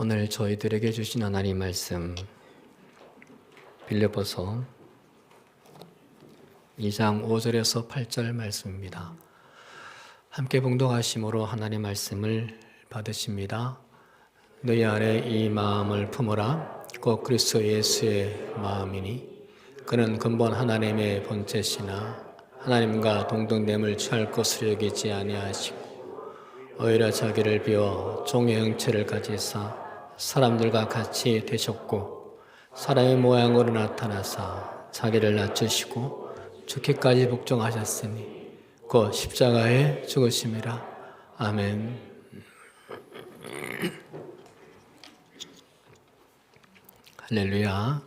오늘 저희들에게 주신 하나님 말씀 빌립보서 2장 5절에서 8절 말씀입니다. 함께 봉독하심으로 하나님 말씀을 받으십니다. 너희 안에 이 마음을 품으라. 곧 그리스도 예수의 마음이니 그는 근본 하나님의 본체시나 하나님과 동등됨을 취할 것으로 여기지 아니하시고 오히려 자기를 비워 종의 형체를 가지사 사람들과 같이 되셨고 사람의 모양으로 나타나사 자기를 낮추시고 죽기까지 복종하셨으니 곧 십자가에 죽으심이라. 아멘. 할렐루야.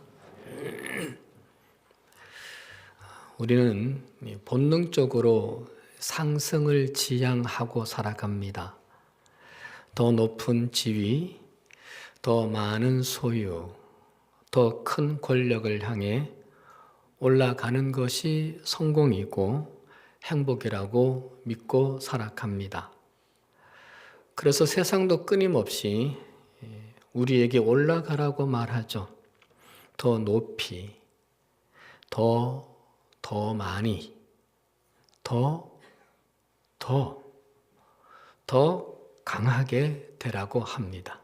우리는 본능적으로 상승을 지향하고 살아갑니다. 더 높은 지위, 더 많은 소유, 더 큰 권력을 향해 올라가는 것이 성공이고 행복이라고 믿고 살아갑니다. 그래서 세상도 끊임없이 우리에게 올라가라고 말하죠. 더 높이, 더 많이, 더 강하게 되라고 합니다.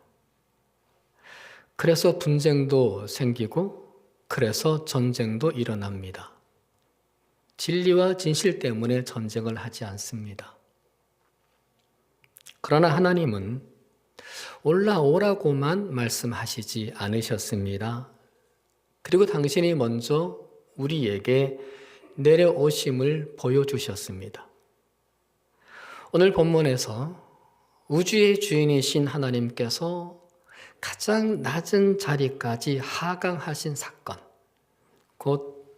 그래서 분쟁도 생기고 그래서 전쟁도 일어납니다. 진리와 진실 때문에 전쟁을 하지 않습니다. 그러나 하나님은 올라오라고만 말씀하시지 않으셨습니다. 그리고 당신이 먼저 우리에게 내려오심을 보여주셨습니다. 오늘 본문에서 우주의 주인이신 하나님께서 가장 낮은 자리까지 하강하신 사건, 곧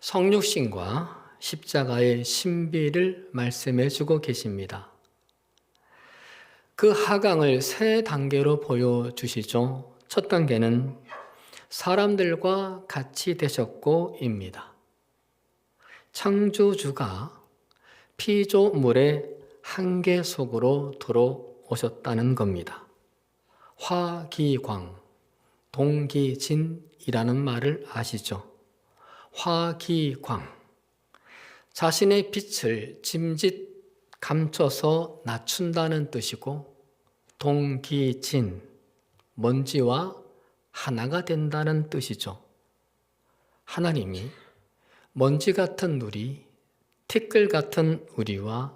성육신과 십자가의 신비를 말씀해 주고 계십니다. 그 하강을 세 단계로 보여주시죠. 첫 단계는 사람들과 같이 되셨고입니다. 창조주가 피조물의 한계 속으로 들어오셨다는 겁니다. 화기광, 동기진이라는 말을 아시죠? 화기광, 자신의 빛을 짐짓 감춰서 낮춘다는 뜻이고, 동기진, 먼지와 하나가 된다는 뜻이죠. 하나님이 먼지 같은 우리, 티끌 같은 우리와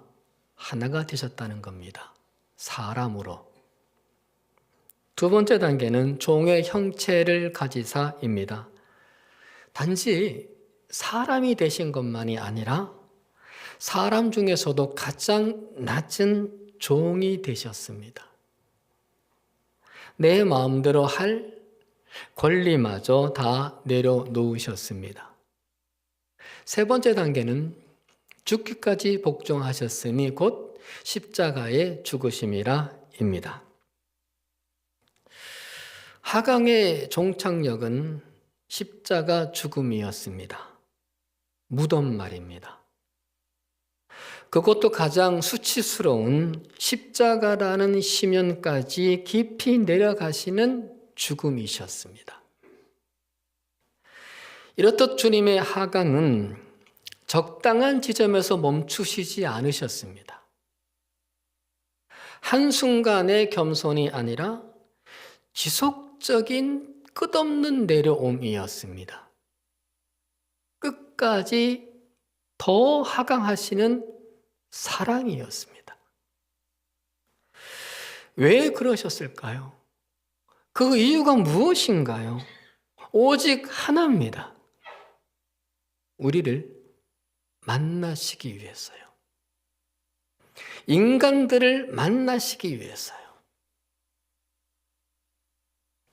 하나가 되셨다는 겁니다. 사람으로. 두 번째 단계는 종의 형체를 가지사입니다. 단지 사람이 되신 것만이 아니라 사람 중에서도 가장 낮은 종이 되셨습니다. 내 마음대로 할 권리마저 다 내려놓으셨습니다. 세 번째 단계는 죽기까지 복종하셨으니 곧 십자가의 죽으심이라입니다. 하강의 종착역은 십자가 죽음이었습니다. 무덤 말입니다. 그것도 가장 수치스러운 십자가라는 심연까지 깊이 내려가시는 죽음이셨습니다. 이렇듯 주님의 하강은 적당한 지점에서 멈추시지 않으셨습니다. 한순간의 겸손이 아니라 지속적인 끝없는 내려옴이었습니다. 끝까지 더 하강하시는 사랑이었습니다. 왜 그러셨을까요? 그 이유가 무엇인가요? 오직 하나입니다. 우리를 만나시기 위해서요. 인간들을 만나시기 위해서요.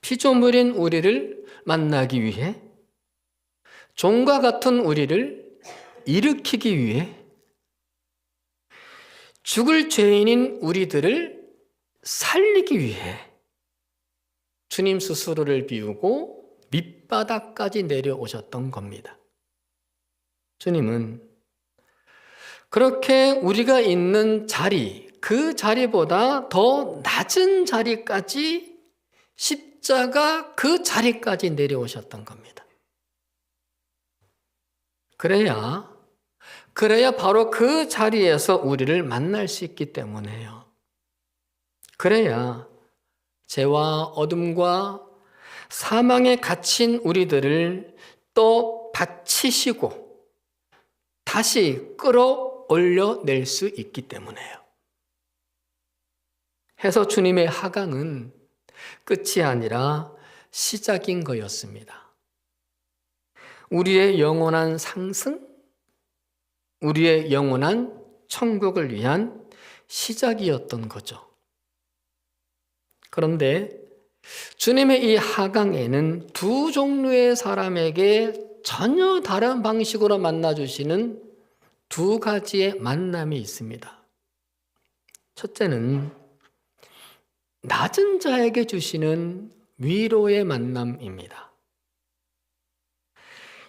피조물인 우리를 만나기 위해, 종과 같은 우리를 일으키기 위해, 죽을 죄인인 우리들을 살리기 위해 주님 스스로를 비우고 밑바닥까지 내려오셨던 겁니다. 주님은 그렇게 우리가 있는 자리, 그 자리보다 더 낮은 자리까지 십자가 그 자리까지 내려오셨던 겁니다. 그래야 바로 그 자리에서 우리를 만날 수 있기 때문에요. 그래야 죄와 어둠과 사망에 갇힌 우리들을 또 바치시고 다시 끌어올려낼 수 있기 때문에요. 해서 주님의 하강은 끝이 아니라 시작인 거였습니다. 우리의 영원한 상승, 우리의 영원한 천국을 위한 시작이었던 거죠. 그런데 주님의 이 하강에는 두 종류의 사람에게 전혀 다른 방식으로 만나주시는 두 가지의 만남이 있습니다. 첫째는 낮은 자에게 주시는 위로의 만남입니다.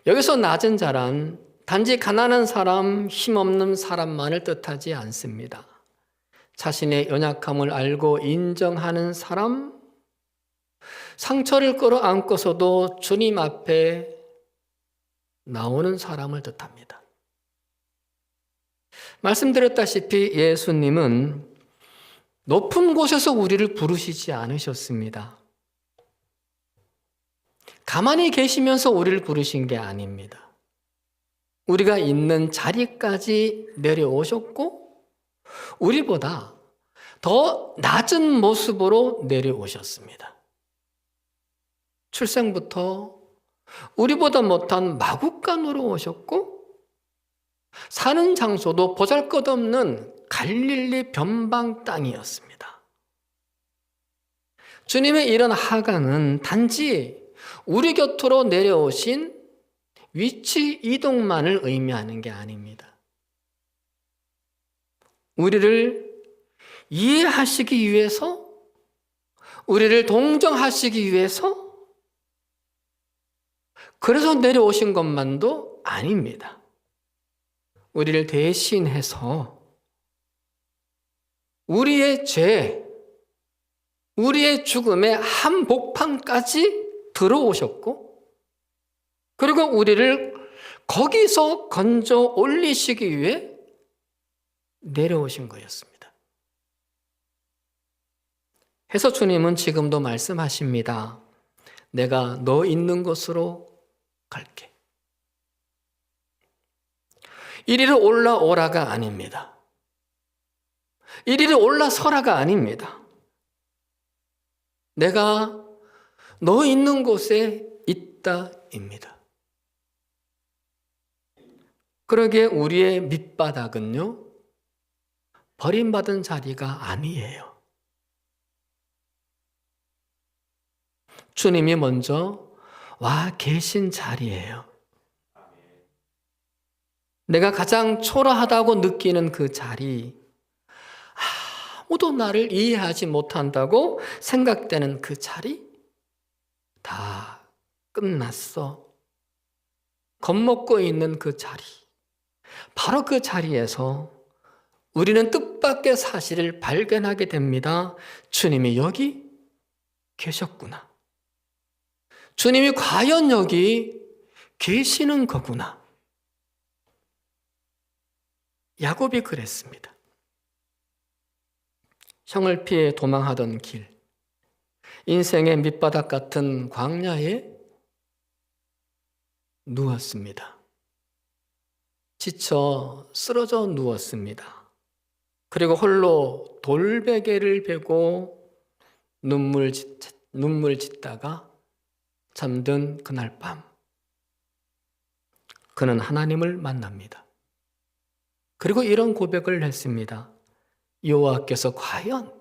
여기서 낮은 자란 단지 가난한 사람, 힘없는 사람만을 뜻하지 않습니다. 자신의 연약함을 알고 인정하는 사람, 상처를 끌어안고서도 주님 앞에 나오는 사람을 뜻합니다. 말씀드렸다시피 예수님은 높은 곳에서 우리를 부르시지 않으셨습니다. 가만히 계시면서 우리를 부르신 게 아닙니다. 우리가 있는 자리까지 내려오셨고 우리보다 더 낮은 모습으로 내려오셨습니다. 출생부터 우리보다 못한 마구간으로 오셨고 사는 장소도 보잘것없는 갈릴리 변방 땅이었습니다. 주님의 이런 하강은 단지 우리 곁으로 내려오신 위치 이동만을 의미하는 게 아닙니다. 우리를 이해하시기 위해서, 우리를 동정하시기 위해서, 그래서 내려오신 것만도 아닙니다. 우리를 대신해서 우리의 죄, 우리의 죽음의 한복판까지 들어오셨고, 그리고 우리를 거기서 건져 올리시기 위해 내려오신 거였습니다. 해서 주님은 지금도 말씀하십니다. 내가 너 있는 곳으로 갈게. 이리로 올라오라가 아닙니다. 이리로 올라서라가 아닙니다. 내가 너 있는 곳에 있다입니다. 그러기에 우리의 밑바닥은요, 버림받은 자리가 아니에요. 주님이 먼저 와 계신 자리예요. 내가 가장 초라하다고 느끼는 그 자리, 아무도 나를 이해하지 못한다고 생각되는 그 자리, 다 끝났어. 겁먹고 있는 그 자리, 바로 그 자리에서 우리는 뜻밖의 사실을 발견하게 됩니다. 주님이 여기 계셨구나. 주님이 과연 여기 계시는 거구나. 야곱이 그랬습니다. 형을 피해 도망하던 길, 인생의 밑바닥 같은 광야에 누웠습니다. 지쳐 쓰러져 누웠습니다. 그리고 홀로 돌베개를 베고 눈물 짓다가 잠든 그날 밤, 그는 하나님을 만납니다. 그리고 이런 고백을 했습니다. 여호와께서 과연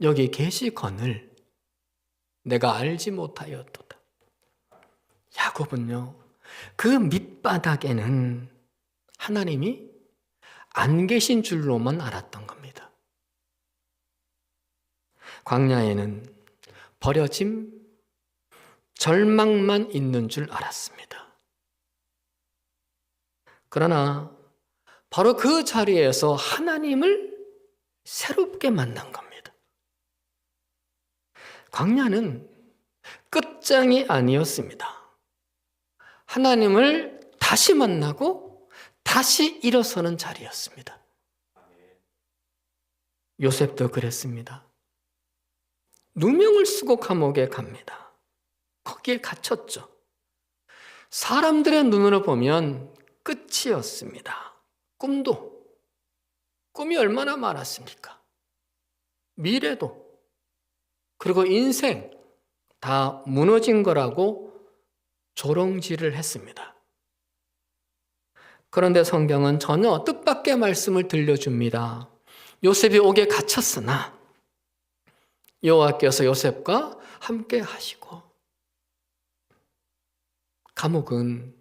여기 계시거늘 내가 알지 못하였도다. 야곱은요, 그 밑바닥에는 하나님이 안 계신 줄로만 알았던 겁니다. 광야에는 버려짐, 절망만 있는 줄 알았습니다. 그러나 바로 그 자리에서 하나님을 새롭게 만난 겁니다. 광야는 끝장이 아니었습니다. 하나님을 다시 만나고 다시 일어서는 자리였습니다. 요셉도 그랬습니다. 누명을 쓰고 감옥에 갑니다. 거기에 갇혔죠. 사람들의 눈으로 보면 끝이었습니다. 꿈이 얼마나 많았습니까? 미래도, 그리고 인생 다 무너진 거라고 조롱질을 했습니다. 그런데 성경은 전혀 뜻밖의 말씀을 들려줍니다. 요셉이 옥에 갇혔으나 여호와께서 요셉과 함께 하시고, 감옥은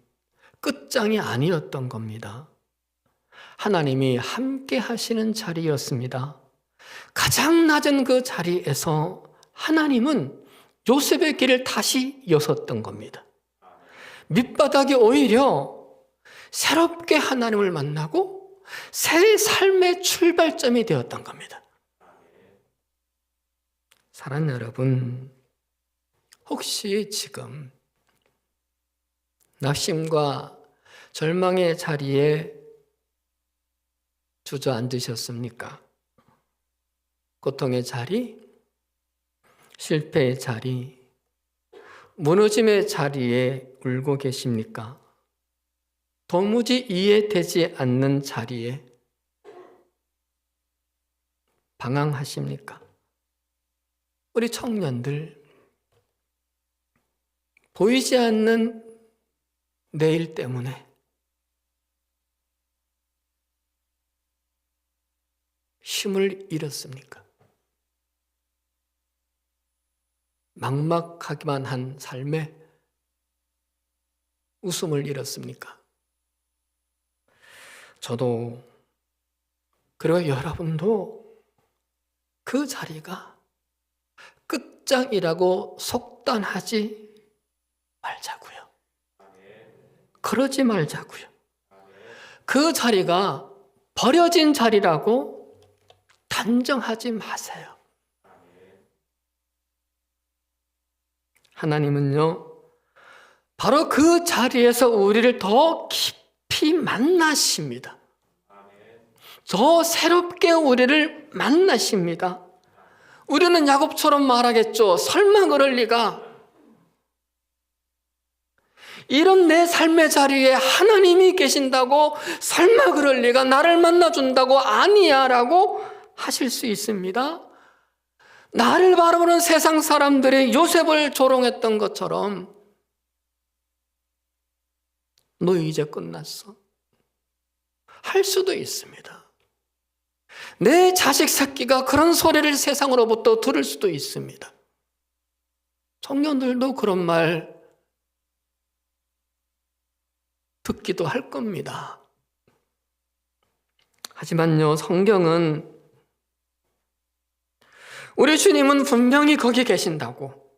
끝장이 아니었던 겁니다. 하나님이 함께 하시는 자리였습니다. 가장 낮은 그 자리에서 하나님은 요셉의 길을 다시 여섰던 겁니다. 밑바닥이 오히려 새롭게 하나님을 만나고 새 삶의 출발점이 되었던 겁니다. 사랑하는 여러분, 혹시 지금 낙심과 절망의 자리에 주저앉으셨습니까? 고통의 자리, 실패의 자리, 무너짐의 자리에 울고 계십니까? 도무지 이해되지 않는 자리에 방황하십니까? 우리 청년들, 보이지 않는 내일 때문에 힘을 잃었습니까? 막막하기만 한 삶에 웃음을 잃었습니까? 저도, 그리고 여러분도 그 자리가 끝장이라고 속단하지 말자고요. 그러지 말자고요. 그 자리가 버려진 자리라고 단정하지 마세요. 하나님은요, 바로 그 자리에서 우리를 더 깊이 만나십니다. 더 새롭게 우리를 만나십니다. 우리는 야곱처럼 말하겠죠. 설마 그럴 리가. 이런 내 삶의 자리에 하나님이 계신다고 설마 그럴 리가, 나를 만나준다고 아니야 라고 하실 수 있습니다. 나를 바라보는 세상 사람들이 요셉을 조롱했던 것처럼 너 이제 끝났어 할 수도 있습니다. 내 자식 새끼가 그런 소리를 세상으로부터 들을 수도 있습니다. 청년들도 그런 말 듣기도 할 겁니다. 하지만요, 성경은, 우리 주님은 분명히 거기 계신다고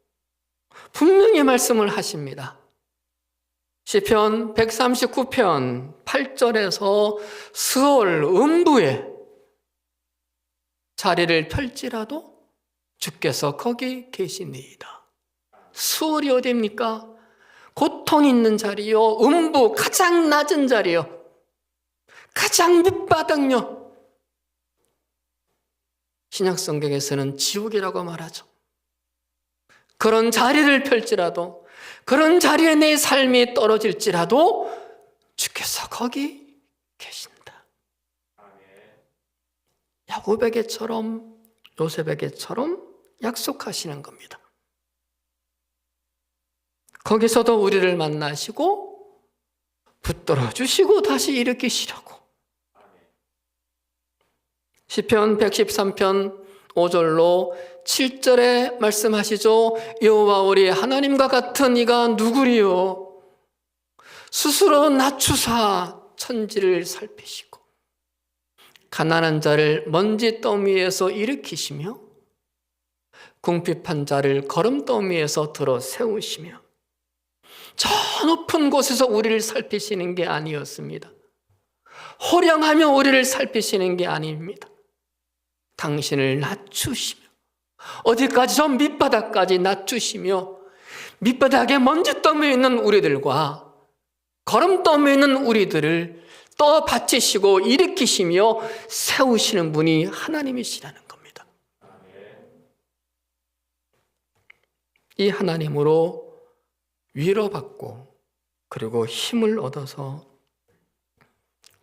분명히 말씀을 하십니다. 시편 139편 8절에서 스올 음부에 자리를 펼지라도 주께서 거기 계시니이다. 스올이 어디입니까? 고통 있는 자리요, 음부, 가장 낮은 자리요, 가장 밑바닥요. 신약 성경에서는 지옥이라고 말하죠. 그런 자리를 펼지라도, 그런 자리에 내 삶이 떨어질지라도 주께서 거기 계신다. 야곱에게처럼, 요셉에게처럼 약속하시는 겁니다. 거기서도 우리를 만나시고 붙들어 주시고 다시 일으키시려고. 시편 113편 5절로 7절에 말씀하시죠. 여호와 우리 하나님과 같은 이가 누구리요? 스스로 낮추사 천지를 살피시고 가난한 자를 먼지 더미에서 일으키시며 궁핍한 자를 거름 더미에서 들어 세우시며 저 높은 곳에서 우리를 살피시는 게 아니었습니다. 호령하며 우리를 살피시는 게 아닙니다. 당신을 낮추시며 어디까지? 저 밑바닥까지 낮추시며 밑바닥에 먼지더미에 있는 우리들과 거름더미에 있는 우리들을 또 받치시고 일으키시며 세우시는 분이 하나님이시라는 겁니다. 이 하나님으로 위로받고 그리고 힘을 얻어서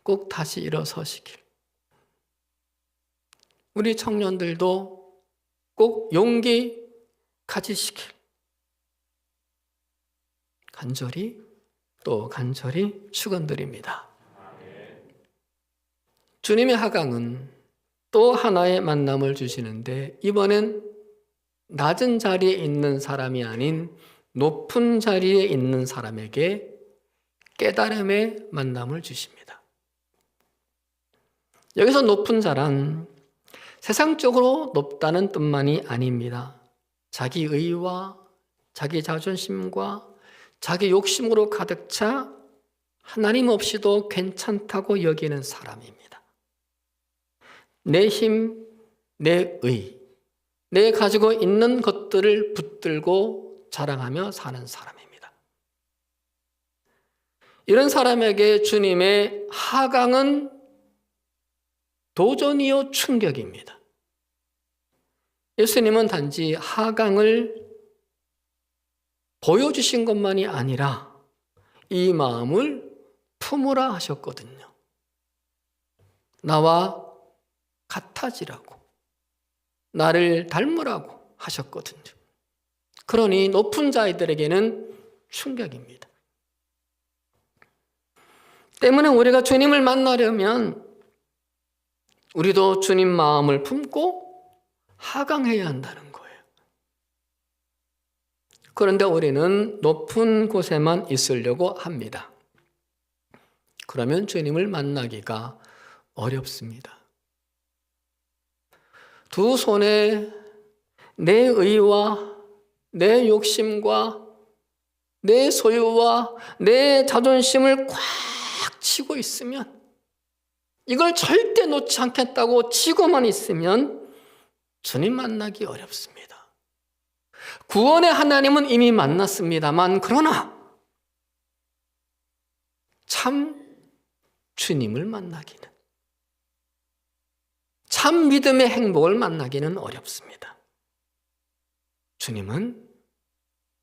꼭 다시 일어서시길, 우리 청년들도 꼭 용기 가지시길 간절히 또 간절히 축원드립니다. 주님의 하강은 또 하나의 만남을 주시는데, 이번엔 낮은 자리에 있는 사람이 아닌 높은 자리에 있는 사람에게 깨달음의 만남을 주십니다. 여기서 높은 자란 세상적으로 높다는 뜻만이 아닙니다. 자기 의와 자기 자존심과 자기 욕심으로 가득 차 하나님 없이도 괜찮다고 여기는 사람입니다. 내 힘, 내 의, 내 가지고 있는 것들을 붙들고 자랑하며 사는 사람입니다. 이런 사람에게 주님의 하강은 도전이요 충격입니다. 예수님은 단지 하강을 보여주신 것만이 아니라 이 마음을 품으라 하셨거든요. 나와 같아지라고, 나를 닮으라고 하셨거든요. 그러니 높은 자들에게는 충격입니다. 때문에 우리가 주님을 만나려면 우리도 주님 마음을 품고 하강해야 한다는 거예요. 그런데 우리는 높은 곳에만 있으려고 합니다. 그러면 주님을 만나기가 어렵습니다. 두 손에 내 의와 내 욕심과 내 소유와 내 자존심을 꽉 쥐고 있으면, 이걸 절대 놓지 않겠다고 쥐고만 있으면 주님 만나기 어렵습니다. 구원의 하나님은 이미 만났습니다만, 그러나 참 주님을 만나기는, 참 믿음의 행복을 만나기는 어렵습니다. 주님은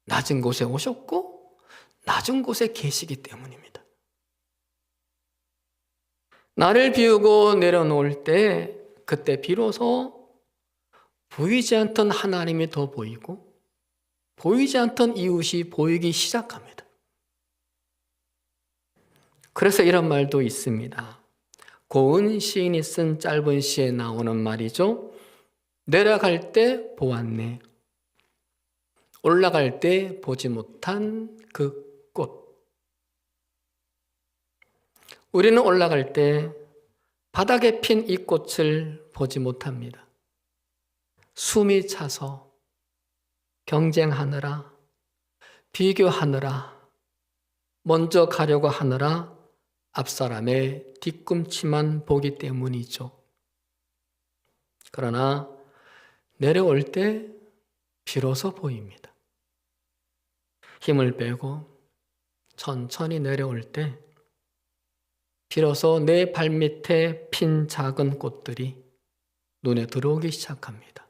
낮은 곳에 오셨고 낮은 곳에 계시기 때문입니다. 나를 비우고 내려놓을 때, 그때 비로소 보이지 않던 하나님이 더 보이고 보이지 않던 이웃이 보이기 시작합니다. 그래서 이런 말도 있습니다. 고은 시인이 쓴 짧은 시에 나오는 말이죠. 내려갈 때 보았네, 올라갈 때 보지 못한 그 꽃. 우리는 올라갈 때 바닥에 핀 이 꽃을 보지 못합니다. 숨이 차서 경쟁하느라, 비교하느라, 먼저 가려고 하느라 앞사람의 뒤꿈치만 보기 때문이죠. 그러나 내려올 때 비로소 보입니다. 힘을 빼고 천천히 내려올 때 비로소 내 발밑에 핀 작은 꽃들이 눈에 들어오기 시작합니다.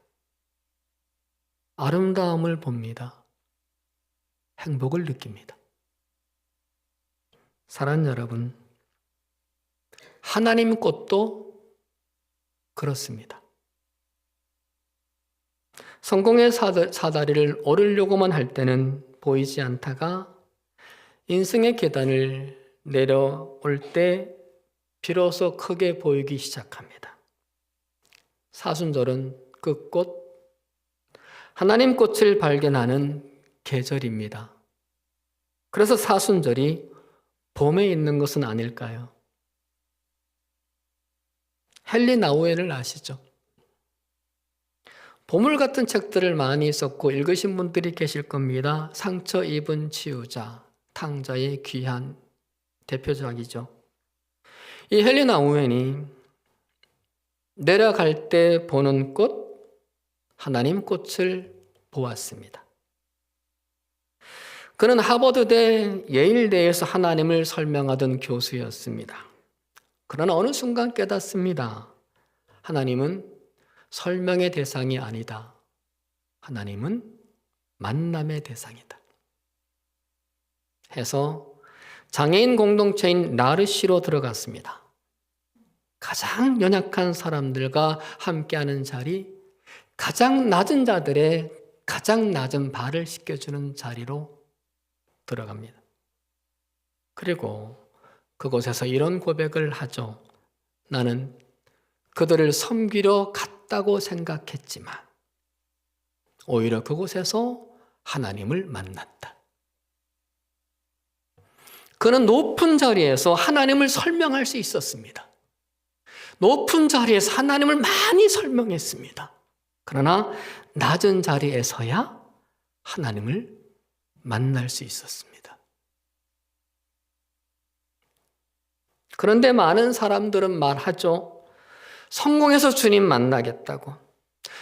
아름다움을 봅니다. 행복을 느낍니다. 사랑하는 여러분, 하나님 꽃도 그렇습니다. 성공의 사다리를 오르려고만 할 때는 보이지 않다가 인생의 계단을 내려올 때 비로소 크게 보이기 시작합니다. 사순절은 그 꽃, 하나님 꽃을 발견하는 계절입니다. 그래서 사순절이 봄에 있는 것은 아닐까요? 헨리 나우엘을 아시죠? 보물 같은 책들을 많이 썼고 읽으신 분들이 계실 겁니다. 상처 입은 치유자, 탕자의 귀한 대표작이죠. 이 헨리 나우엘이 내려갈 때 보는 꽃, 하나님 꽃을 보았습니다. 그는 하버드대, 예일대에서 하나님을 설명하던 교수였습니다. 그러나 어느 순간 깨닫습니다. 하나님은 설명의 대상이 아니다. 하나님은 만남의 대상이다. 해서 장애인 공동체인 나르시로 들어갔습니다. 가장 연약한 사람들과 함께하는 자리, 가장 낮은 자들의 가장 낮은 발을 씻겨주는 자리로 들어갑니다. 그리고 그곳에서 이런 고백을 하죠. 나는 그들을 섬기러 갔다고 생각했지만 오히려 그곳에서 하나님을 만났다. 그는 높은 자리에서 하나님을 설명할 수 있었습니다. 높은 자리에서 하나님을 많이 설명했습니다. 그러나 낮은 자리에서야 하나님을 만날 수 있었습니다. 그런데 많은 사람들은 말하죠. 성공해서 주님 만나겠다고,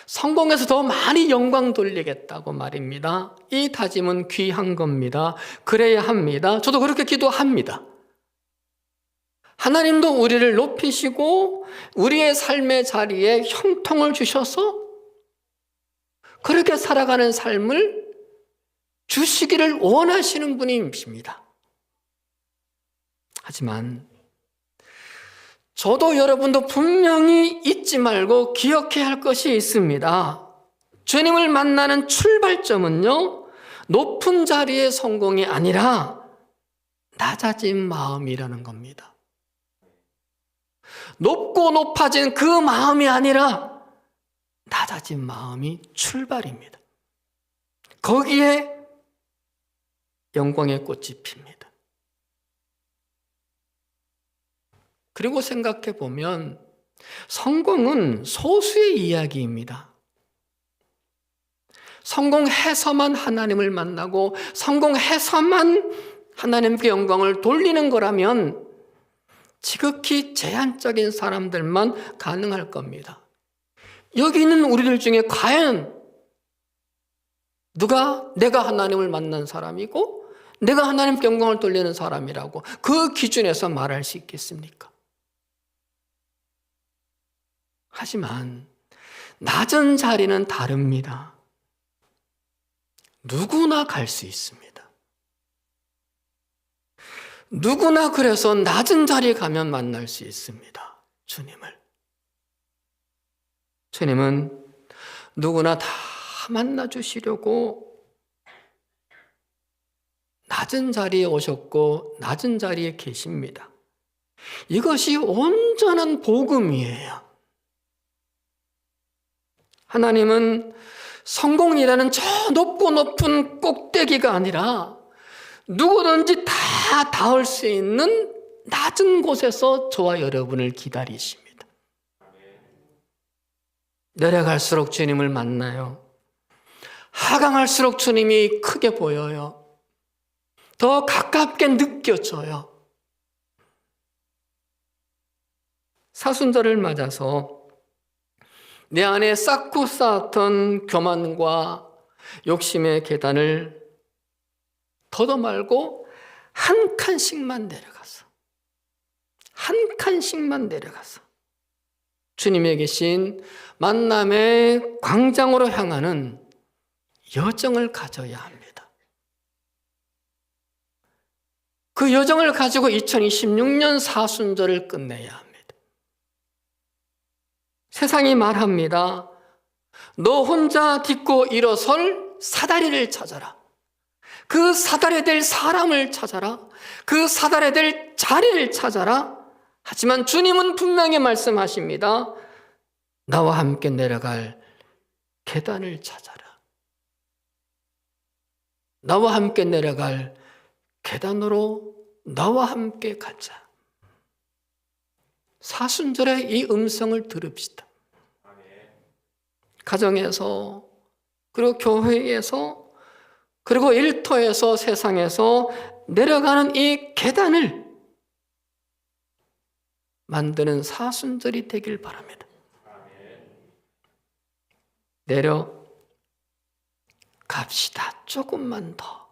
성공해서 더 많이 영광 돌리겠다고 말입니다. 이 다짐은 귀한 겁니다. 그래야 합니다. 저도 그렇게 기도합니다. 하나님도 우리를 높이시고 우리의 삶의 자리에 형통을 주셔서 그렇게 살아가는 삶을 주시기를 원하시는 분이십니다. 하지만 저도 여러분도 분명히 잊지 말고 기억해야 할 것이 있습니다. 주님을 만나는 출발점은요, 높은 자리의 성공이 아니라 낮아진 마음이라는 겁니다. 높고 높아진 그 마음이 아니라 낮아진 마음이 출발입니다. 거기에 영광의 꽃이 핍니다. 그리고 생각해 보면 성공은 소수의 이야기입니다. 성공해서만 하나님을 만나고 성공해서만 하나님께 영광을 돌리는 거라면 지극히 제한적인 사람들만 가능할 겁니다. 여기 있는 우리들 중에 과연 누가 내가 하나님을 만난 사람이고 내가 하나님께 영광을 돌리는 사람이라고 그 기준에서 말할 수 있겠습니까? 하지만 낮은 자리는 다릅니다. 누구나 갈 수 있습니다. 누구나 그래서 낮은 자리에 가면 만날 수 있습니다. 주님을. 주님은 누구나 다 만나주시려고 낮은 자리에 오셨고 낮은 자리에 계십니다. 이것이 온전한 복음이에요. 하나님은 성공이라는 저 높고 높은 꼭대기가 아니라 누구든지 다 닿을 수 있는 낮은 곳에서 저와 여러분을 기다리십니다. 내려갈수록 주님을 만나요. 하강할수록 주님이 크게 보여요. 더 가깝게 느껴져요. 사순절을 맞아서 내 안에 쌓고 쌓았던 교만과 욕심의 계단을 더도 말고 한 칸씩만 내려가서 한 칸씩만 내려가서 주님에 계신 만남의 광장으로 향하는 여정을 가져야 합니다. 그 여정을 가지고 2026년 사순절을 끝내야 합니다. 세상이 말합니다. 너 혼자 딛고 일어설 사다리를 찾아라. 그 사다리 될 사람을 찾아라. 그 사다리 될 자리를 찾아라. 하지만 주님은 분명히 말씀하십니다. 나와 함께 내려갈 계단을 찾아라. 나와 함께 내려갈 계단으로 나와 함께 가자. 사순절에 이 음성을 들읍시다. 가정에서, 그리고 교회에서, 그리고 일터에서, 세상에서 내려가는 이 계단을 만드는 사순절이 되길 바랍니다. 내려갑시다. 조금만 더.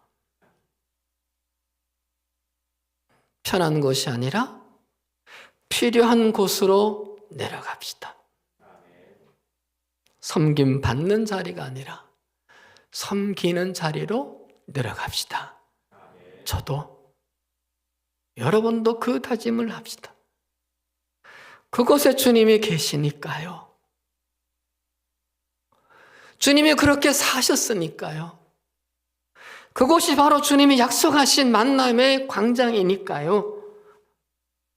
편한 곳이 아니라 필요한 곳으로 내려갑시다. 섬김 받는 자리가 아니라 섬기는 자리로 내려갑시다. 저도, 여러분도 그 다짐을 합시다. 그곳에 주님이 계시니까요. 주님이 그렇게 사셨으니까요. 그곳이 바로 주님이 약속하신 만남의 광장이니까요.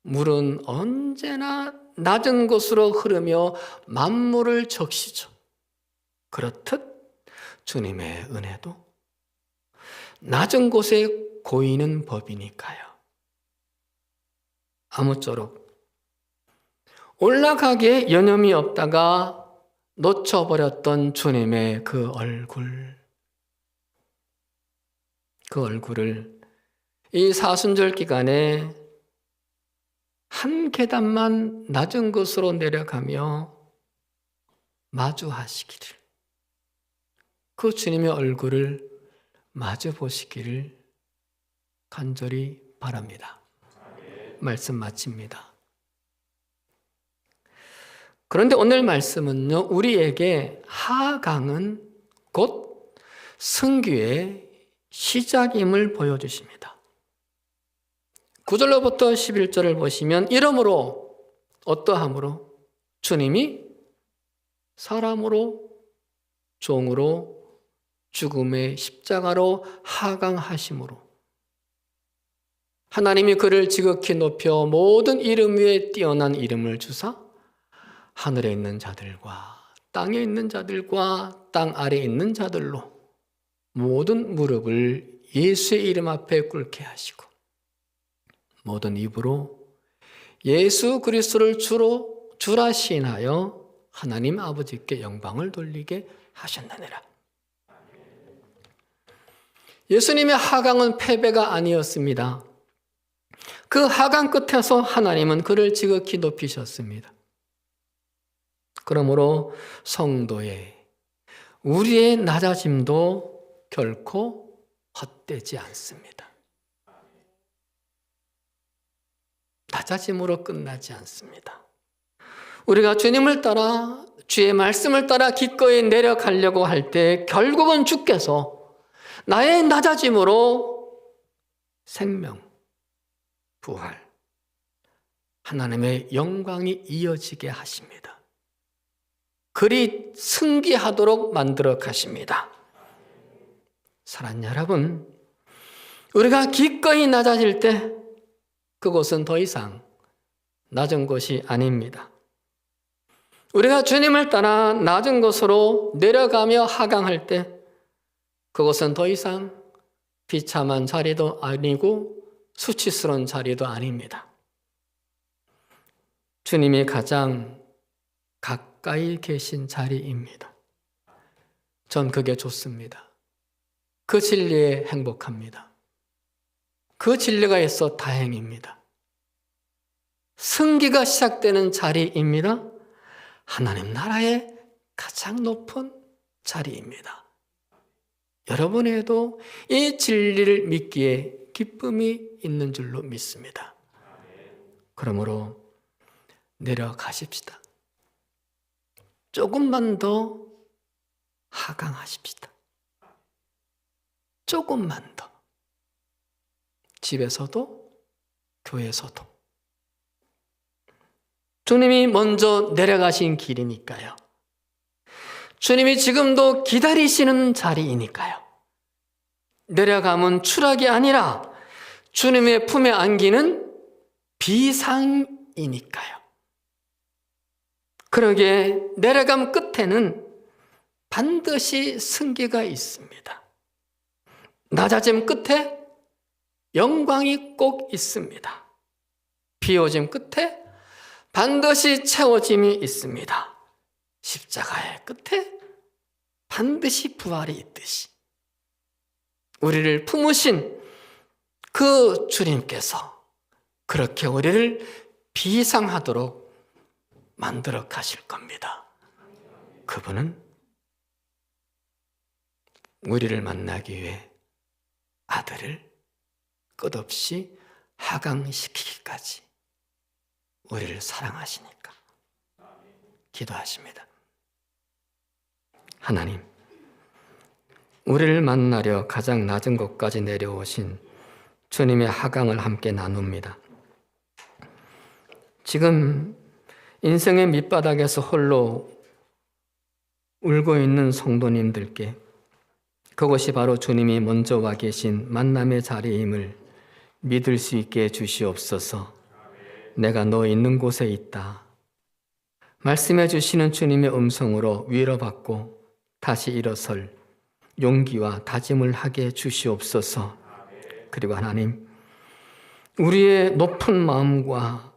물은 언제나 낮은 곳으로 흐르며 만물을 적시죠. 그렇듯 주님의 은혜도 낮은 곳에 고이는 법이니까요. 아무쪼록 올라가기에 여념이 없다가 놓쳐버렸던 주님의 그 얼굴을 이 사순절 기간에 한 계단만 낮은 곳으로 내려가며 마주하시기를, 그 주님의 얼굴을 마주 보시기를 간절히 바랍니다. 말씀 마칩니다. 그런데 오늘 말씀은요, 우리에게 하강은 곧 승귀의 시작임을 보여주십니다. 9절로부터 11절을 보시면, 이러므로 어떠함으로 주님이 사람으로 종으로 죽음의 십자가로 하강하심으로 하나님이 그를 지극히 높여 모든 이름 위에 뛰어난 이름을 주사 하늘에 있는 자들과 땅에 있는 자들과 땅 아래에 있는 자들로 모든 무릎을 예수의 이름 앞에 꿇게 하시고 모든 입으로 예수 그리스도를 주라 시인하여 하나님 아버지께 영광을 돌리게 하셨느니라. 예수님의 하강은 패배가 아니었습니다. 그 하강 끝에서 하나님은 그를 지극히 높이셨습니다. 그러므로 성도의 우리의 낮아짐도 결코 헛되지 않습니다. 낮아짐으로 끝나지 않습니다. 우리가 주님을 따라, 주의 말씀을 따라 기꺼이 내려가려고 할 때 결국은 주께서 나의 낮아짐으로 생명, 부활, 하나님의 영광이 이어지게 하십니다. 그리 승기하도록 만들어 가십니다. 사랑하는 여러분, 우리가 기꺼이 낮아질 때 그곳은 더 이상 낮은 곳이 아닙니다. 우리가 주님을 따라 낮은 곳으로 내려가며 하강할 때 그곳은 더 이상 비참한 자리도 아니고 수치스러운 자리도 아닙니다. 주님이 가장 가까이 계신 자리입니다. 전 그게 좋습니다. 그 진리에 행복합니다. 그 진리가 있어 다행입니다. 승기가 시작되는 자리입니다. 하나님 나라의 가장 높은 자리입니다. 여러분에도 이 진리를 믿기에 기쁨이 있는 줄로 믿습니다. 그러므로 내려가십시다. 조금만 더 하강하십시다. 조금만 더. 집에서도 교회에서도. 주님이 먼저 내려가신 길이니까요. 주님이 지금도 기다리시는 자리이니까요. 내려가면 추락이 아니라 주님의 품에 안기는 비상이니까요. 그러기에 내려감 끝에는 반드시 승기가 있습니다. 낮아짐 끝에 영광이 꼭 있습니다. 비워짐 끝에 반드시 채워짐이 있습니다. 십자가의 끝에 반드시 부활이 있듯이 우리를 품으신 그 주님께서 그렇게 우리를 비상하도록 만들어 가실 겁니다. 그분은 우리를 만나기 위해 아들을 끝없이 하강시키기까지 우리를 사랑하시니까 기도하십니다. 하나님, 우리를 만나려 가장 낮은 곳까지 내려오신 주님의 하강을 함께 나눕니다. 지금 인생의 밑바닥에서 홀로 울고 있는 성도님들께 그것이 바로 주님이 먼저 와 계신 만남의 자리임을 믿을 수 있게 해주시옵소서. 내가 너 있는 곳에 있다. 말씀해 주시는 주님의 음성으로 위로받고 다시 일어설 용기와 다짐을 하게 해주시옵소서. 그리고 하나님, 우리의 높은 마음과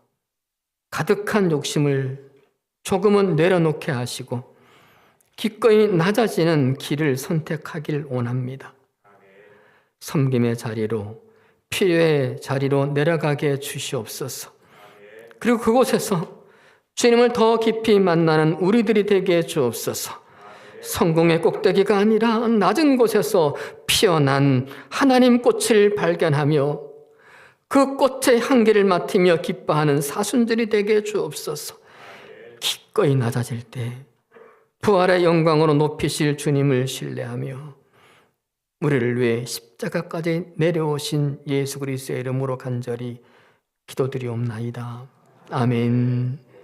가득한 욕심을 조금은 내려놓게 하시고 기꺼이 낮아지는 길을 선택하길 원합니다. 섬김의 자리로, 필요의 자리로 내려가게 해주시옵소서. 그리고 그곳에서 주님을 더 깊이 만나는 우리들이 되게 해주옵소서. 성공의 꼭대기가 아니라 낮은 곳에서 피어난 하나님 꽃을 발견하며 그 꽃의 향기를 맡으며 기뻐하는 사순들이 되게 해주옵소서. 기꺼이 낮아질 때 부활의 영광으로 높이실 주님을 신뢰하며 우리를 위해 십자가까지 내려오신 예수 그리스도의 이름으로 간절히 기도드리옵나이다. 아멘.